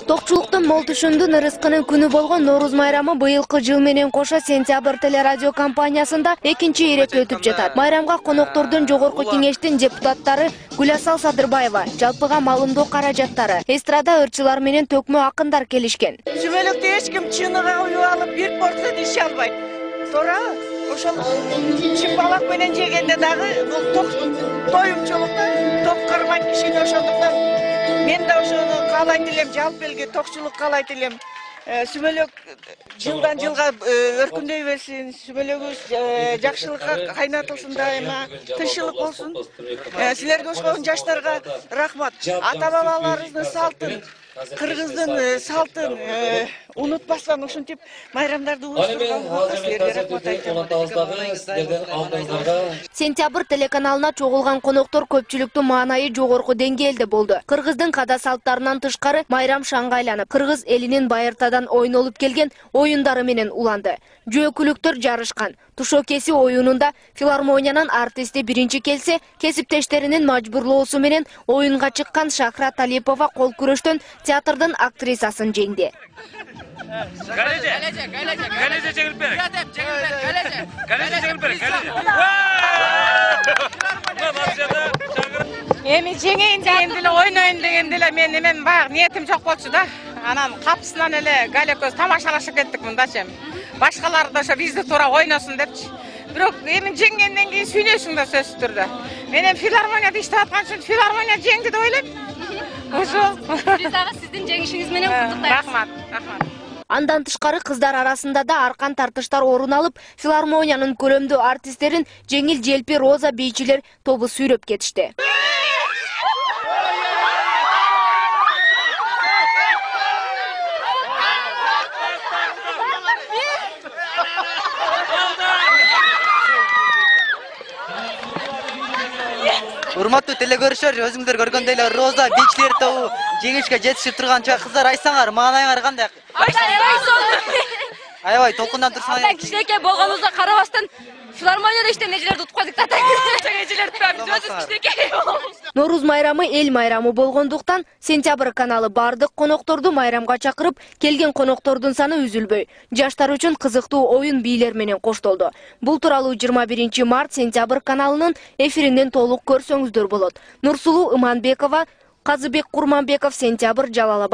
Токчулуктун мол түшүндүн ырыскынын күнү болгон Нооруз майрамы быйылкы жыл менен кошо Сентябрь телерадио компаниясында экинчи ирет өтүп жатат. Майрамга коноктордун жогорку кеңештин депутаттары Гүласал Садырбаева, жалпыга малымдоо каражаттары, эстрада ырчылар менен төкмө акындар келишкен. Сүмөлөктө эч ким чыныга уюп алып бир порция иш албайт. Туура ошол чымбалак менен жегенде дагы бул тоюмчулукта ток кармайт кишини ошондуктан мен да ошону каалайт элем, жалпы элге токчулук каалайт элем. Сүмөлөк жылдан жылга өркүндөй берсин, сүмөлөгүбүз жакшылыкка кайнатылсын дайыма, тынччылык болсун. Силерге ошол жаштарга рахмат. Ата-бабаларыбыздын салтын, кыргыздын салтын унутпастан ушинтип майрамдарды уюштурганга силерге рахмат айтам. Сентябрь телеканалына чогулган коноктор көпчүлүктүн маанайы жогорку деңгээлде болду. Кыргыздын када салттарынан тышкары майрам шаңга айланып, кыргыз элинин байыртадан ойнолуп келген оюндары менен уланды. Жөөкүлүктөр жарышкан. Тушо кеси оюнунда филармониянын артисти биринчи келсе, кесиптештеринин мажбурлоосу менен оюнга чыккан Шахрат Талипова кол күрөштөн театрдын актрисасын жеңди. Эми жеңейин дегенде эле ойнойн дегенде эле мен эмен баягы ниетим жок болчу да. Анан капысынан эле Галя көз тамашалашып кеттик мындачы. Башкалар да ошо бизди туура ойносун депчи. Бирок эми жеңгенден кийин сүйнөсүң да сөзсүз түрдө. Мен эми филармонияда иштеп аткан үчүн филармония жеңди деп ойлойм. Ошол. Биз дагы сиздин жеңишиңиз менен куттуктайбыз. Рахмат. Андан тышкары кыздар арасында да аркан тартыштар орун алып, филармониянын көрөмдүү артисттерин жеңил желпи роза бийчилер тобу сүйрөп кетишти. Урматтуу телекөрүүчүлөр, өзүңдөр көргөндөй эле роза бийчилер тобу жеңишке жетишип турган кыздар, айтсаңар маанайыңар кандай? Аябай толкундан турсаңар. Кичинекей болгонубузга карабастан филармонияда иштеген эжелерди утуп койдук да. Эжелерди биз өзүбүз кичинекей. Нооруз майрамы эл майрамы болгондуктан Сентябрь каналы бардык конокторду майрамга чакырып, келген коноктордун саны үзүлбөй. Жаштар үчүн кызыктуу оюн бийлер менен коштолду. Бул тууралуу 21 март Сентябрь каналынын эфиринен толук көрсөңүздөр болот. Нурсулуу Иманбекова, Казыбек Курманбеков, Сентябрь, Жалалабад.